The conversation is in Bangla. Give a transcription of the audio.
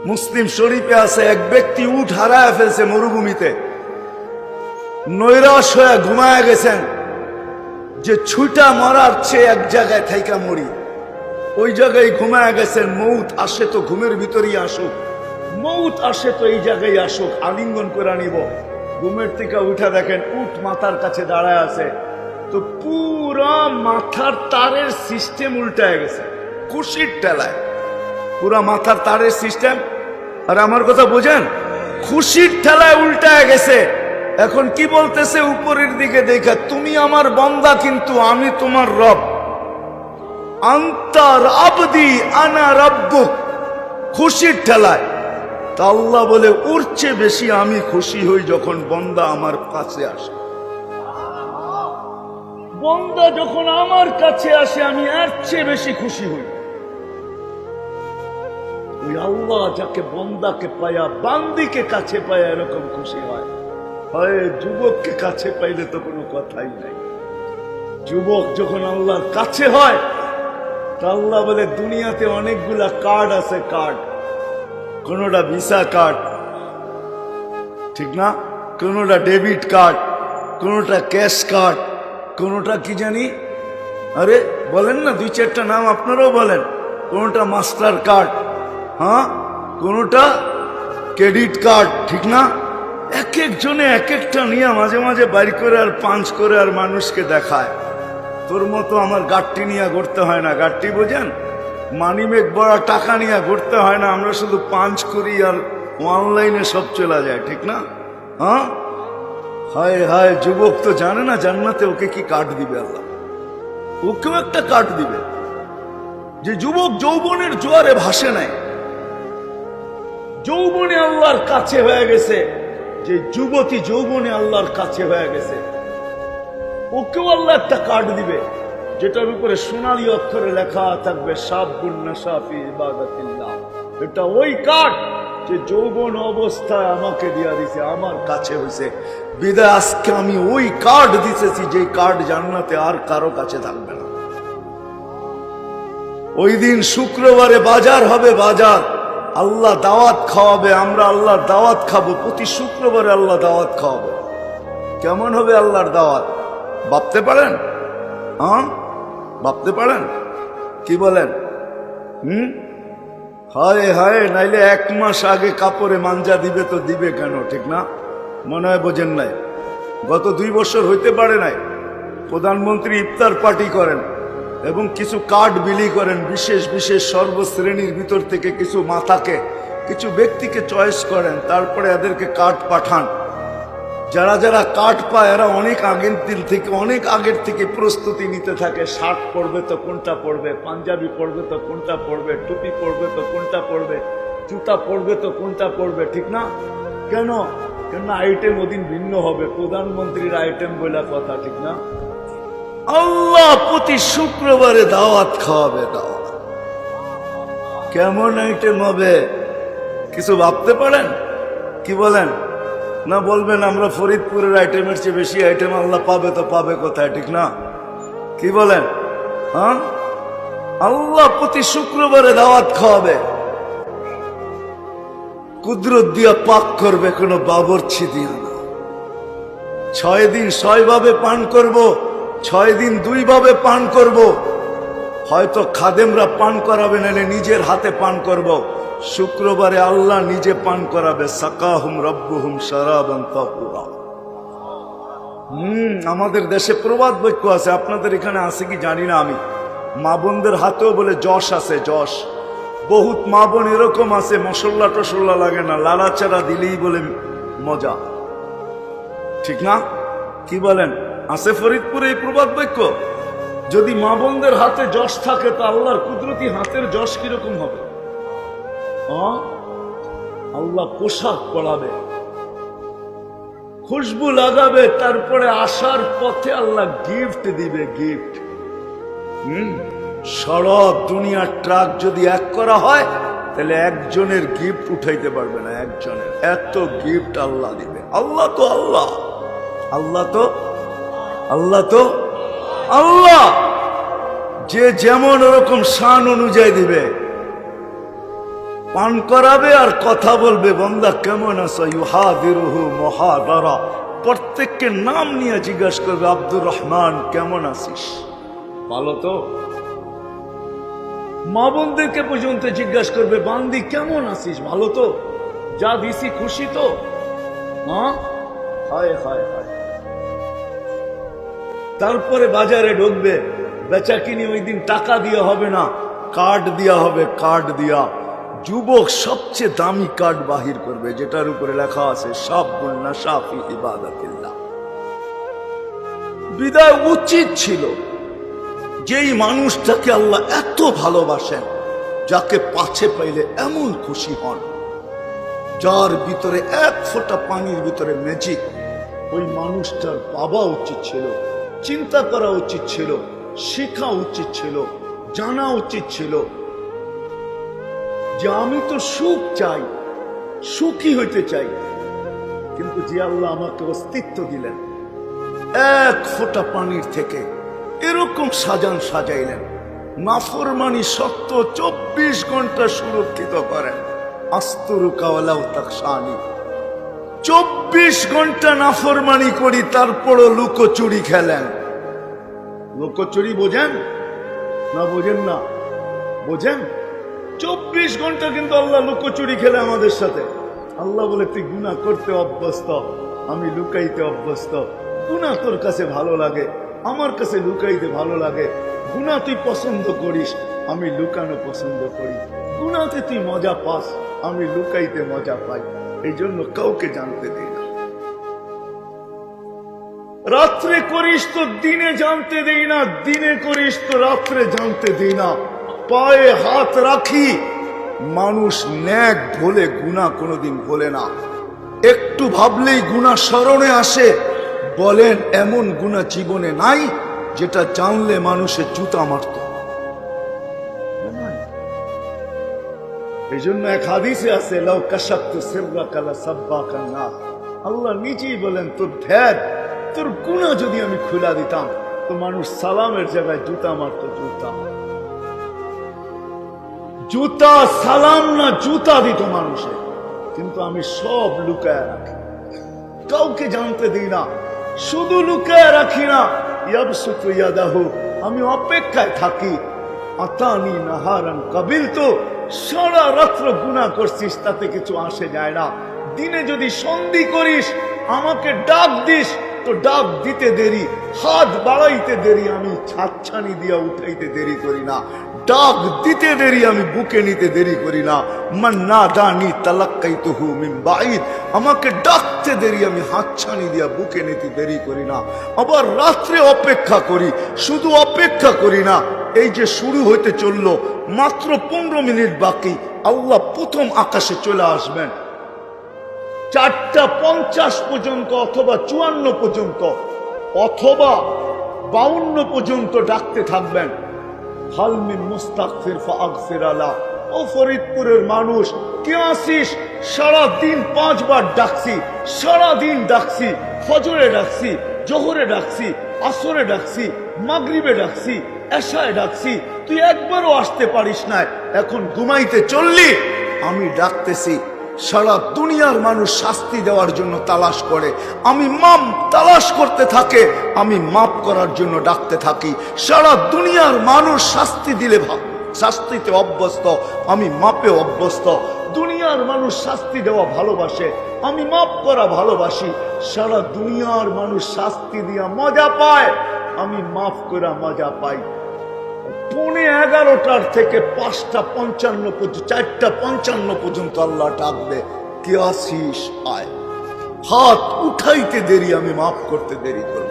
মুসলিম শরীফে আছে, এক ব্যক্তি উট হারায় ফেলছে মরুভূমিতে, নৈরাশ হয়ে ঘুমায় গেছেন যে ছুটা মরার চেয়ে এক জায়গায় থাইকা মরি। ওই জায়গায় ঘুমায় গেছেন, মৌত আসে তো ঘুমের ভিতরেই আসুক, মৌত আসে তো এই জায়গায় আসুক, আলিঙ্গন করে নিব। ঘুমের থেকে উঠা দেখেন উট মাথার কাছে দাঁড়ায় আছে, তো পুরা মাথার তারের সিস্টেম উল্টায় গেছে খুশির ঠেলায়, পুরা মাথার তারের সিস্টেম। আর আমার কথা বোঝেন, খুশির ঠেলায় উল্টায় গেছে। এখন কি বলতেছে উপরের দিকে দেখা, তুমি আমার বান্দা কিন্তু আমি তোমার রব, আন্তার আবদি আনা রব্বুক। খুশির ঠেলায় তা আল্লাহ বলে ওর চেয়ে বেশি আমি খুশি হই যখন বান্দা আমার কাছে আসে। বান্দা যখন আমার কাছে আসে আমি এর চেয়ে বেশি খুশি হই। ওই আল্লাহ যাকে বান্দাকে পায়া, বান্দিকে কাছে পায়া এরকম খুশি হয়। যুবককে কাছে পাইলে তো কোনো কথাই নাই। যুবক যখন আল্লাহর কাছে হয় তা আল্লাহ বলে দুনিয়াতে অনেকগুলা কার্ড আছে, কার্ড, কোনটা ভিসা কার্ড, ঠিক না, কোনটা ডেবিট কার্ড, কোনটা ক্যাশ কার্ড, কোনটা কি জানি, আরে বলেন না দুই চারটা নাম আপনারাও বলেন, কোনটা মাস্টার কার্ড, হ্যাঁ, কোনটা ক্রেডিট কার্ড, ঠিক না। এক একজনে এক একটা নিয়ে মাঝে মাঝে বাইর করে আর পাঞ্চ করে আর মানুষকে দেখায়। তোর মতো আমার গাড়টি নিয়ে ঘুরতে হয় না, গাড়টি বোঝেন, মানিমেক বড় টাকা নিয়ে ঘুরতে হয় না, আমরা শুধু পাঞ্চ করি আর অনলাইনে সব চলে যায়, ঠিক না। হ্যাঁ, হায় হায়, যুবক তো জানে না জান্নাতে ওকে কি কার্ড দিবে আল্লাহ, ওকেও একটা কার্ড দিবে। যে যুবক যৌবনের জোয়ারে ভাসে নাই, যৌবনে আল্লাহর কাছে হয়ে গেছে, যে যুবতী যৌবনে আল্লাহর কাছে হয়ে গেছে, ওকেও আল্লাহ একটা কার্ড দিবে, যেটার উপরে সোনালী অক্ষরে লেখা থাকবে শাবুন নাশা ফি ইবাদাতিল্লাহ। এটা ওই কার্ড যে যৌবন অবস্থায় আমাকে দিয়া দিছে, আমার কাছে হয়েছে বিদায় আজকে আমি ওই কার্ড দিতেছি, যে কার্ড জান্নাতে আর কারো কাছে থাকবে না। ওই দিন শুক্রবারে বাজার হবে, বাজার, আল্লাহ দাওয়াত খাওয়াবে, আমরা আল্লাহর দাওয়াত খাবো, প্রতি শুক্রবারে আল্লাহ দাওয়াত খাওয়াবে। কেমন হবে আল্লাহর দাওয়াত ভাবতে পারেন? হ্যাঁ, ভাবতে পারেন? কি বলেন? হায় হায়, নাইলে এক মাস আগে কাপড়ে মাঞ্জা দিবে তো দিবে কেন, ঠিক না? মনে হয় বোঝেন নাই, গত 2 বছর হইতে পারে নাই, প্রধানমন্ত্রী ইফতার পার্টি করেন এবং কিছু কার্ড বিলি করেন, বিশেষ বিশেষ সর্বশ্রেণীর ভিতর থেকে কিছু মাথাকে, কিছু ব্যক্তিকে চয়েস করেন, তারপরে এদেরকে কার্ড পাঠান। যারা যারা কার্ড পায় এরা অনেক আগের দিন থেকে, অনেক আগের থেকে প্রস্তুতি নিতে থাকে, শার্ট পরবে তো কোনটা পরবে, পাঞ্জাবি পরবে তো কোনটা পরবে, টুপি পরবে তো কোনটা পরবে, জুতা পরবে তো কোনটা পরবে, ঠিক না। কেন? কেন আইটেম ওদিন ভিন্ন হবে, প্রধানমন্ত্রীর আইটেম বলে কথা, ঠিক না। আল্লাহ প্রতি শুক্রবারে দাওয়াত খাওয়াবে, দাওয়াত। কেমন আইটেম হবে কিছু ভাবতে পারেন? কি বলেন? না বলবেন আমরা ফরিদপুরের আইটেমের চেয়ে বেশি আইটেম আল্লাহ পাবে তো পাবে কোথায়, ঠিক না। কি বলেন? হ্যাঁ, আল্লাহ প্রতি শুক্রবারে দাওয়াত খাওয়াবে, কুদরত দিয়া পাক করবে, কোনো বাবরছি দিয়া না। 6 দিন 6 ভাবে পান করব, 6 দিন 2 ভাবে পান করব, হয়তো খাদেমরা পান করাবে, নাহলে নিজের হাতে পান করব। শুক্রবারে আল্লাহ নিজে পান করাবে, সাকাহুম রব্বুহুম শারাবান তাহুরা। আমাদের দেশে প্রবাদ বাক্য আছে, আপনাদের এখানে আছে কি জানি না আমি, মা বোনদের হাতেও বলে যশ আছে, যশ। বহুত মা বোন এরকম আছে মশলা টসল্লা লাগে না, লাড়াচাড়া দিলেই বলে মজা, ঠিক না। কি বলেন? আছে ফরিদপুরে এই প্রবাদ বাক্য। যদি মা বোনদের হাতে যশ থাকে তো আল্লাহর কুদরতি হাতের যশ কিরকম হবে? আল্লাহ পোশাক পরাবে, খুশবু লাগাবে, তারপরে আসার পথে আল্লাহ গিফট দিবে, গিফট। সড়ক দুনিয়ার ট্রাক যদি এক করা হয় তাহলে একজনের গিফট উঠাইতে পারবে না, একজনের এত গিফট আল্লাহ দিবে। আল্লাহ তো আল্লাহ, আল্লাহ তো আল্লাহ, তো আল্লাহ যে যেমন ওরকম শান অনুযায়ী দিবে। পান করাবে আর কথা বলবে, বান্দা কেমন আছো, ইউহাদিরুহু মুহাদারা, প্রত্যেককে নাম নিয়ে জিজ্ঞাসা করবে, আব্দুর রহমান কেমন আছিস, ভালো তো। মা বোনদেরকে পর্যন্ত জিজ্ঞাসা করবে, বান্দি কেমন আছিস, ভালো তো, যা দিছি খুশি তো। হ্যাঁ, হায় হায় হায়। তারপরে বাজারে ঢুকবে, বেচা কিনি ওই দিন টাকা দিয়া হবে না, কার্ড দিয়া হবে, কার্ড দিয়া। যুবক সবচেয়ে দামি কার্ড বাহির করবে, যেটার উপরে লেখা আছে শাবুন নাশা ফি ইবাদাতিল্লাহ। বিদায় উচিত ছিল যেই মানুষটাকে আল্লাহ এত ভালোবাসেন, যাকে পাছে পাইলে এমন খুশি হন, যার ভিতরে এক ফোঁটা পানির ভিতরে ম্যাজিক, ওই মানুষটার পাওয়া উচিত ছিল, চিন্তা করা উচিত ছিল, শেখা উচিত ছিল, জানা উচিত ছিল যে আমি তো সুখ চাই, সুখী হইতে চাই, কিন্তু যে আল্লাহ আমাকে অস্তিত্ব দিলেন, এক ফোঁটা পানির থেকে এরকম সাজাইলেন, নাফরমানি সত্য 24 ঘন্টা সুরক্ষিত করেন, আস্তুরুকা ওয়ালাউ তাকশানি। 24 ঘন্টা নাফরমানি করি, তারপরও লুকোচুরি খেলেন। লুকোচুরি বোঝেন না? বোঝেন না? বোঝেন? 24 ঘন্টা কিন্তু আল্লাহ লুকোচুরি খেলে আমাদের সাথে। আল্লাহ বলে, তুই গুনাহ করতে অভ্যস্ত, আমি লুকাইতে অভ্যস্ত। গুনাহ তোর কাছে ভালো লাগে, আমার কাছে লুকাইতে ভালো লাগে। গুনাহ তুই পছন্দ করিস, আমি লুকানো পছন্দ করি। গুনাহতে তুই মজা পাস, আমি লুকাইতে মজা পাই। এই জন্য কাউকে জানতে দিই না। রাত্রে করিস তো দিনে জানতে দেই না, দিনে করিস তো রাত্রে জানতে দিই না। পায়ে হাত রাখি, মানুষ ন্যাক ভোলে, গুনাহ কোনোদিন ভোলে না। একটু ভাবলেই গুনাহ স্মরণে আসে। বলেন, এমন গুনাহ জীবনে নাই যেটা জানলে মানুষের জুতা মারত? এই জন্য এক হাদিসে আছে, লাউ কাশাফতু সিররাকা লাসাব্বাকান নাস। আল্লাহ নিজেই বলেন, তোর ধ্যান, তোর গুনাহ যদি আমি খুলে দিতাম তো মানুষ সালামের জায়গায় জুতা মারত। জুতা সালাম না, জুতা দিত মানুষে। কিন্তু আমি সব লুকায় রাখি, কাউকে জানতে দিই না। শুধু লুকায় রাখি না, ইয়াবসুতু ইয়াদাহু, আমি অপেক্ষায় থাকি। আতানি নাহারান কাবিলতু, সারা রাত্র গুনাহ করছিস, তাতে কিছু আসে যায় না। দিনে যদি সন্ধি করিস, আমাকে ডাক দিস, তো ডাক দিতে দেরি, হাত বাড়াইতে দেরি, আমি ছাচ্ছানি দিয়া উঠাইতে দেরি করি না। ডাক দিতে দেরি, আমি বুকে নিতে দেরি করি না। মান নাদানি তালাক্কাইতুহু মিন বাঈদ, আমাকে ডাকতে দেরি, আমি হাতছানি দিয়া বুকে নিতে দেরি করি না। আবার রাত্রে অপেক্ষা করি, শুধু অপেক্ষা করি না। এই যে শুরু হইতে চললো, মাত্র 15 মিনিট বাকি, আল্লাহ প্রথম আকাশে চলে আসবেন। 4:50 পর্যন্ত অথবা 54 পর্যন্ত অথবা 52 পর্যন্ত ডাকতে থাকবেন, হাল মিন মুস্তাগফির ফাগফির আলা। ও ফরিদপুরের মানুষ, কে আসিস? সারাদিন 5 বার ডাকছি, সারাদিন ডাকছি, ফজরে ডাকছি, জোহরে ডাকছি, আসরে ডাকছি, মাগরিবে ডাকছি, এশায় ডাকছি, তুই একবারও আসতে পারিস না, এখন ঘুমাইতে চললি। আমি ডাকতেছি, সারা দুনিয়ার মানুষ শাস্তি দেওয়ার জন্য তালাশ করে, আমি মাপ তালাশ করতে থাকে, আমি মাপ করার জন্য ডাকতে থাকি। সারা দুনিয়ার মানুষ শাস্তি দিলে শাস্তিতে অভ্যস্ত, আমি মাপে অভ্যস্ত। দুনিয়ার মানুষ শাস্তি দেওয়া ভালোবাসে, আমি মাপ করা ভালোবাসি। সারা দুনিয়ার মানুষ শাস্তি দিয়া মজা পায়, আমি মাফ করা মজা পাই। 11:15 থেকে 5:55 পর্যন্ত, 4:55 পর্যন্ত আল্লাহ ডাকবে, কে আসিস আয়। হাত উঠাইতে দেরি, আমি মাফ করতে দেরি করব।